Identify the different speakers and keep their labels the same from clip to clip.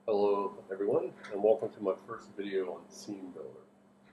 Speaker 1: Hello everyone, and welcome to my first video on SceneBuilder.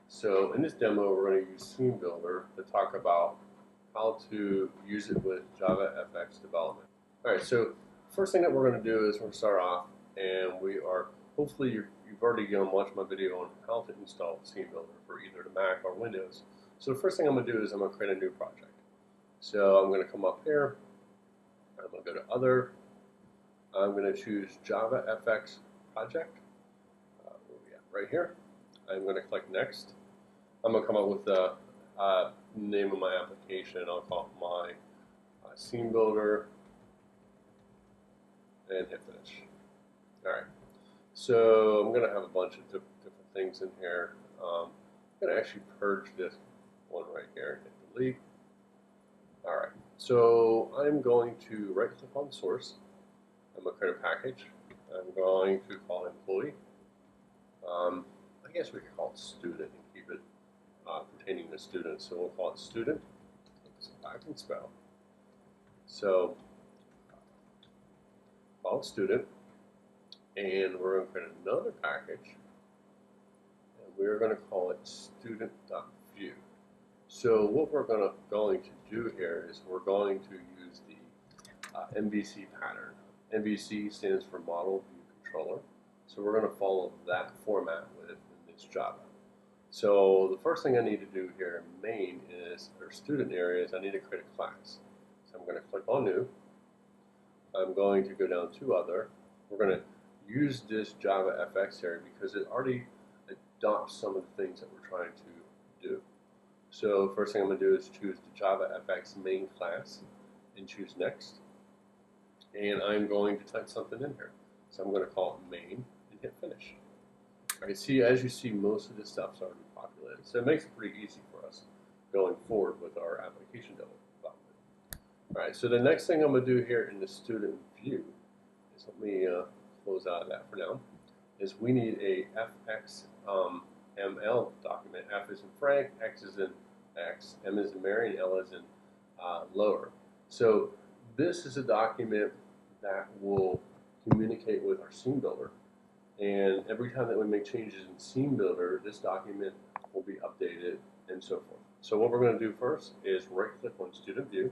Speaker 1: So in this demo we're going to use SceneBuilder to talk about how to use it with JavaFX development. Alright, so first thing that we're going to do is we're going to start off, and hopefully you've already watched my video on how to install SceneBuilder for either the Mac or Windows. So the first thing I'm going to do is I'm going to create a new project. So I'm going to come up here, I'm going to go to Other, I'm going to choose JavaFX project. Where we at? Right here. I'm going to click Next. I'm going to come up with the name of my application. I'll call it my SceneBuilder and hit Finish. Alright. So I'm going to have a bunch of different things in here. I'm going to actually purge this one right here and hit Delete. Alright. So I'm going to right click on the source. I'm going to create a package. I'm going to call it employee. I guess we could call it student and keep it containing the student. So we'll call it student. So I can spell. So call it student, and we're going to create another package, and we're going to call it student.view. So what we're going to do here is we're going to use the MVC pattern. MVC stands for Model View Controller. So we're going to follow that format within this Java. So the first thing I need to do here in main is, or student area, is I need to create a class. So I'm going to click on New. I'm going to go down to Other. We're going to use this JavaFX area because it already adopts some of the things that we're trying to do. So the first thing I'm going to do is choose the JavaFX main class and choose Next. And I'm going to type something in here. So I'm going to call it main and hit finish. All right, see, as you see, most of this stuff's already populated. So it makes it pretty easy for us going forward with our application development. All right, so the next thing I'm going to do here in the student view is, let me close out of that for now, is we need a XML document. F is in Frank, X is in X, M is in Mary, and L is in lower. So this is a document that will communicate with our SceneBuilder, and every time that we make changes in SceneBuilder, this document will be updated and so forth. So what we're going to do first is right click on Student View.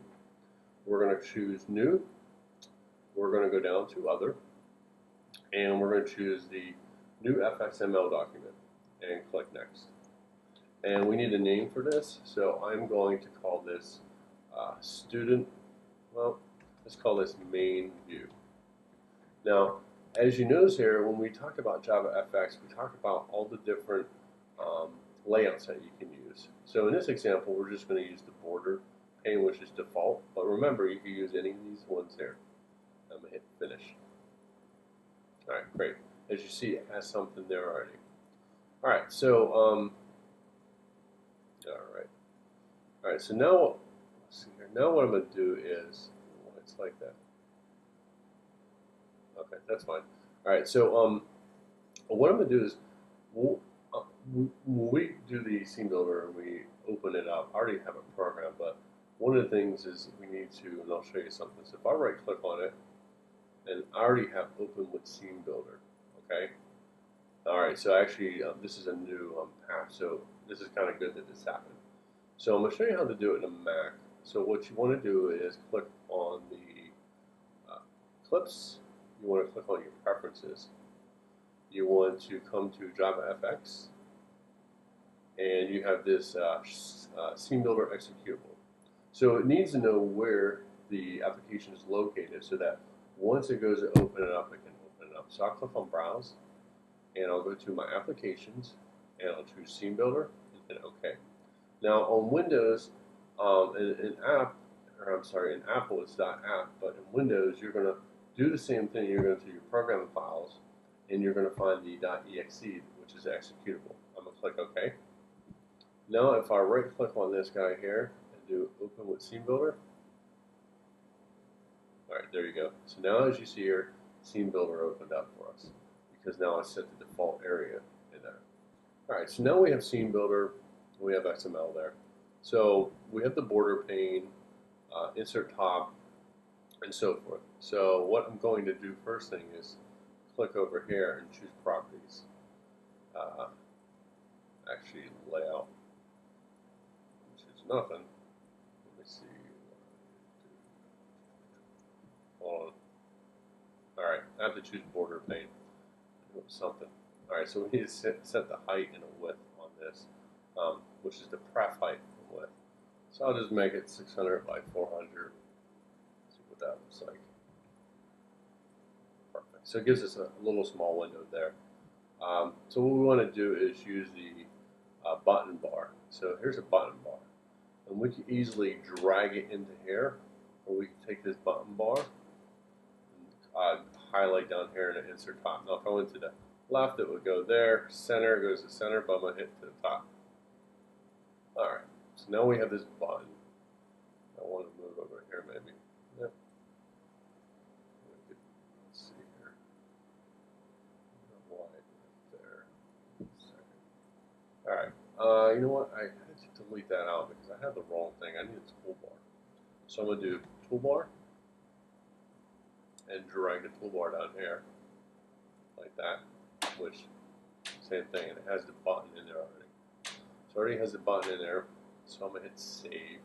Speaker 1: We're going to choose New. We're going to go down to Other, and we're going to choose the new XML document and click Next. And we need a name for this, so I'm going to call this student, well, let's call this main view. Now, as you notice here, when we talk about JavaFX, we talk about all the different layouts that you can use. So in this example, we're just going to use the border pane, which is default. But remember, you can use any of these ones here. I'm going to hit Finish. All right, great. As you see, it has something there already. All right, so all right. So now, let's see here. Now what I'm going to do is, it's like that. Okay, that's fine. All right, so what I'm going to do is, when we do the SceneBuilder and we open it up, I already have a program, but one of the things is we need to, and I'll show you something. So if I right click on it, and I already have open with SceneBuilder, okay? All right, so actually this is a new path, so this is kind of good that this happened. So I'm going to show you how to do it in a Mac. So what you want to do is click on the clips. You want to click on your preferences. You want to come to JavaFX, and you have this SceneBuilder executable. So it needs to know where the application is located so that once it goes to open it up, it can open it up. So I'll click on Browse, and I'll go to my Applications, and I'll choose SceneBuilder, and hit OK. Now on Windows, in Apple it's .app, but in Windows you're going to do the same thing. You're going to do your program files, and you're going to find the .exe, which is executable. I'm going to click OK. Now if I right click on this guy here and do Open with SceneBuilder, all right, there you go. So now as you see here, SceneBuilder opened up for us because now I set the default area in there. All right, so now we have SceneBuilder. We have XML there. So we have the border pane, insert top, and so forth. So what I'm going to do first thing is click over here and choose properties. Actually, layout, which is nothing. Let me see. Hold on. All right, I have to choose border pane. It was something. All right, so we need to set the height and the width on this, which is the pref height and width. So I'll just make it 600 by 400. See what that looks like. Perfect. So it gives us a little small window there. So what we want to do is use the button bar. So here's a button bar, and we can easily drag it into here, or we can take this button bar and highlight down here and insert top. Now if I went to the left, it would go there. Center goes to center, but I'm going to hit to the top. All right. So now we have this button. I want to move over here maybe. Yep. Let's see here. Wide there. All right. You know what? I had to delete that out because I had the wrong thing. I need a toolbar. So I'm going to do toolbar and drag the toolbar down here like that, which same thing, and it has the button in there already. So it already has the button in there, so I'm going to hit save, which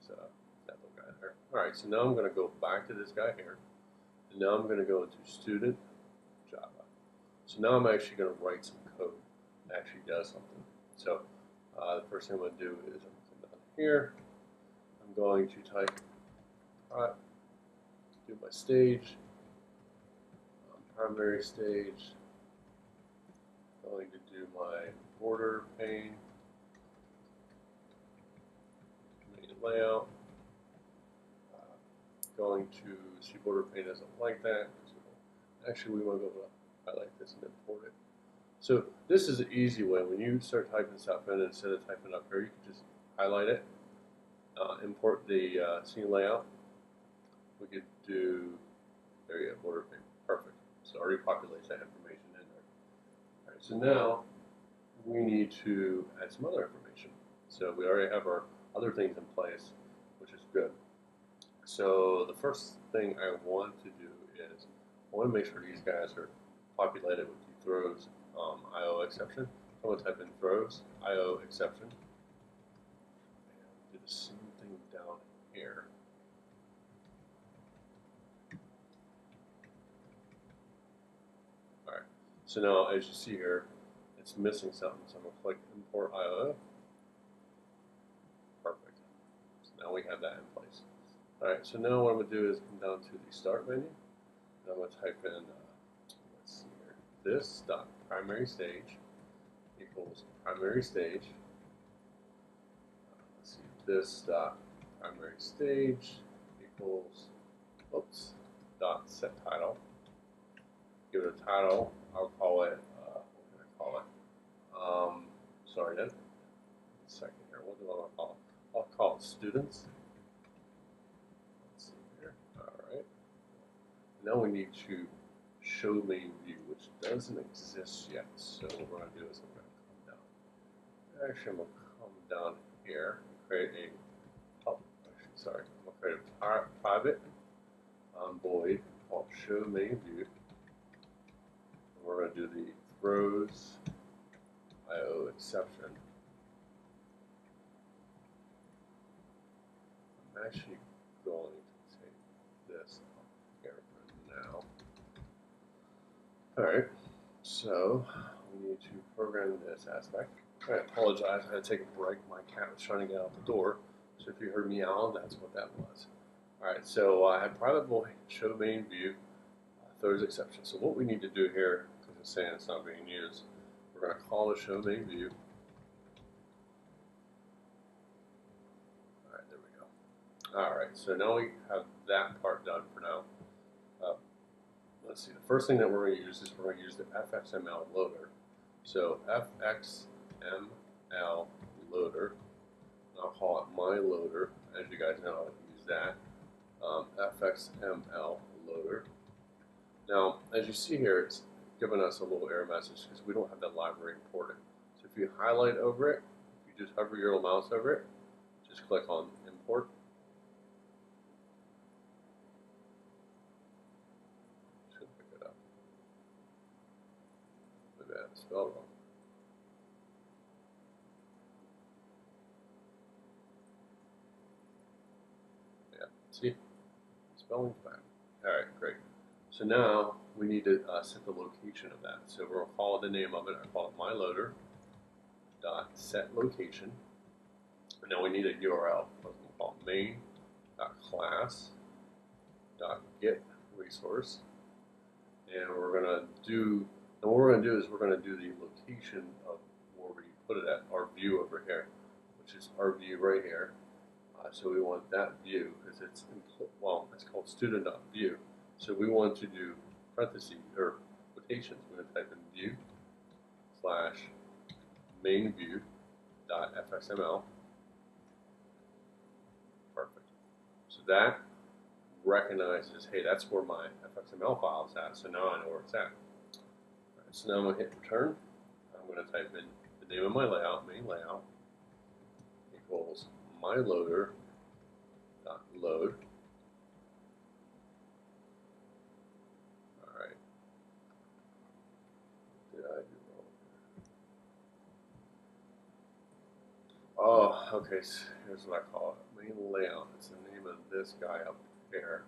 Speaker 1: is that little guy there. Alright, so now I'm going to go back to this guy here, and now I'm going to go into student Java. So now I'm actually going to write some code that actually does something. So the first thing I'm going to do is I'm going to come down here, I'm going to type, do my stage, primary stage, going to do my border pane, main layout, going to see border pane doesn't like that. Actually, we want to go to highlight this and import it. So this is an easy way. When you start typing stuff in, instead of typing up here, you can just highlight it, import the scene layout. We could do, there you go, border pane, perfect. So it already populates that information in there. All right, so now we need to add some other information. So we already have our other things in place, which is good. So the first thing I want to do is I want to make sure these guys are populated with the throws IO exception. I'm going to type in throws IO exception. And do the same thing down here. All right. So now, as you see here, it's missing something. So I'm going to click import IO. Perfect. So now we have that in place. All right. So now what I'm going to do is come down to the start menu. And I'm going to type in, let's see here, this dot primary stage equals primary stage. Let's see, this dot primary stage equals, oops, dot set title. Give it a title. I'll call it, what can I call it? Sorry, then. Second here. What do I want to call it? I'll call it students. Let's see here. All right. Now we need to show main view, which doesn't exist yet. So what we're going to do is I'm going to come down. Actually, I'm going to come down here and create a, I'm going to create a private void called show main view. And we're going to do the throws IO exception. I'm actually going to take this here for now. Alright, so we need to program this aspect. I apologize, I had to take a break. My cat was trying to get out the door. So if you heard meow, that's what that was. Alright, so I have private void, show main view, throws exception. So what we need to do here, because it's saying it's not being used, we're going to call the show main view. Alright, there we go. Alright, so now we have that part done for now. Let's see, the first thing that we're going to use is we're going to use the XML loader. So XML loader, I'll call it my loader, as you guys know, I'll use that. XML loader. Now, as you see here, it's giving us a little error message because we don't have that library imported. So if you highlight over it, if you just hover your little mouse over it, just click on import. I spelled wrong. Yeah, see? Spelling's bad. Alright, great. So now we need to set the location of that. So we'll call the name of it. I call it myloader dot set location. And now we need a URL. We'll call it main dot class dot get resource. And what we're gonna do is we're gonna do the location of where we put it at, our view over here, which is our view right here. So we want that view because it's called student.view. So we want to do parentheses or quotations. We're going to type in view slash main view dot fxml. Perfect. So that recognizes, hey, that's where my fxml file is at. So now I know where it's at. All right, so now I'm going to hit return. I'm going to type in the name of my layout, main layout, equals myloader dot load. All right. Did I do wrong? Oh, okay. So here's what I call it. Main layout. It's the name of this guy up here.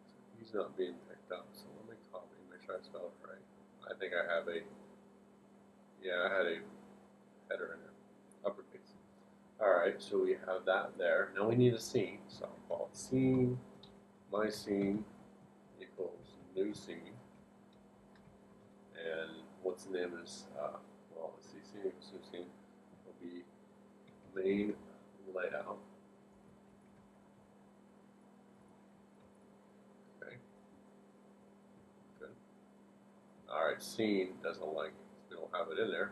Speaker 1: So he's not being picked up. So let me copy. Make sure I spell it right. I think I have a. Yeah, I had a header in there. Uppercase. Alright, so we have that there. Now we need a scene, so I'll call it scene, my scene equals new scene. And what's the name is, well, let's see, scene equals new scene will be main layout. Okay, good. Alright, scene doesn't like it. We don't have it in there.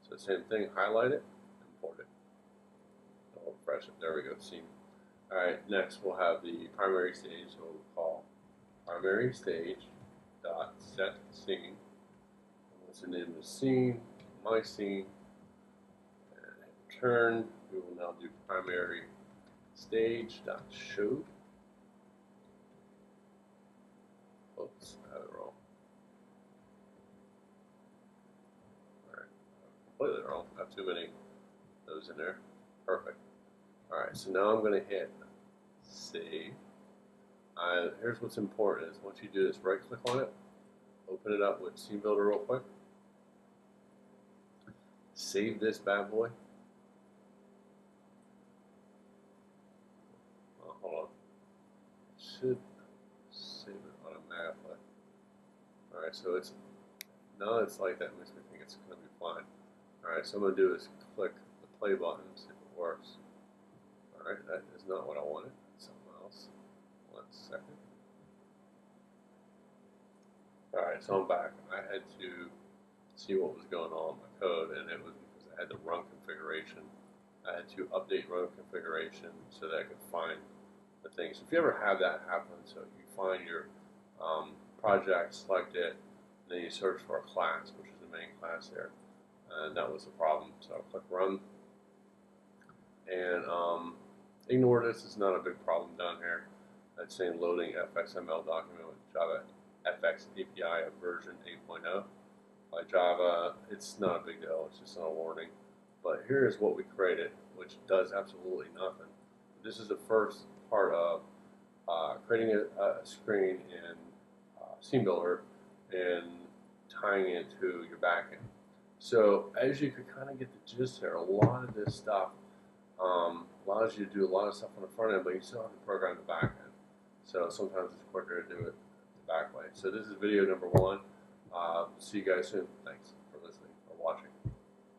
Speaker 1: So same thing, highlight it, import it. I'll refresh it. There we go. Scene. All right. Next, we'll have the primary stage. So we'll call primary stage dot set scene. What's the name of the scene? My scene. And hit return. We will now do primary stage dot show. Oops, I had it wrong. All right, completely wrong. I have too many of those in there. Perfect. Alright, so now I'm going to hit save. Here's what's important is once you do this, right click on it, open it up with SceneBuilder real quick. Save this bad boy. Oh, hold on. Should save it automatically. Alright, so it's now it's like that makes me think it's going to be fine. Alright, so I'm going to do is click the play button and see if it works. Alright, that is not what I wanted. Something else. 1 second. Alright, so I'm back. I had to see what was going on with my code, and it was because I had the run configuration. I had to update run configuration so that I could find the things. If you ever have that happen, so you find your project, select it, and then you search for a class, which is the main class there. And that was the problem. So I'll click run. And ignore this, it's not a big problem down here. It's saying loading XML document with JavaFX API of version 8.0 by Java. It's not a big deal, it's just a warning. But here's what we created, which does absolutely nothing. This is the first part of creating a screen in SceneBuilder and tying it to your backend. So as you could kind of get the gist there, a lot of this stuff allows you to do a lot of stuff on the front end, but you still have to program the back end. So sometimes it's quicker to do it the back way. So this is video number 1. See you guys soon. Thanks for listening or watching.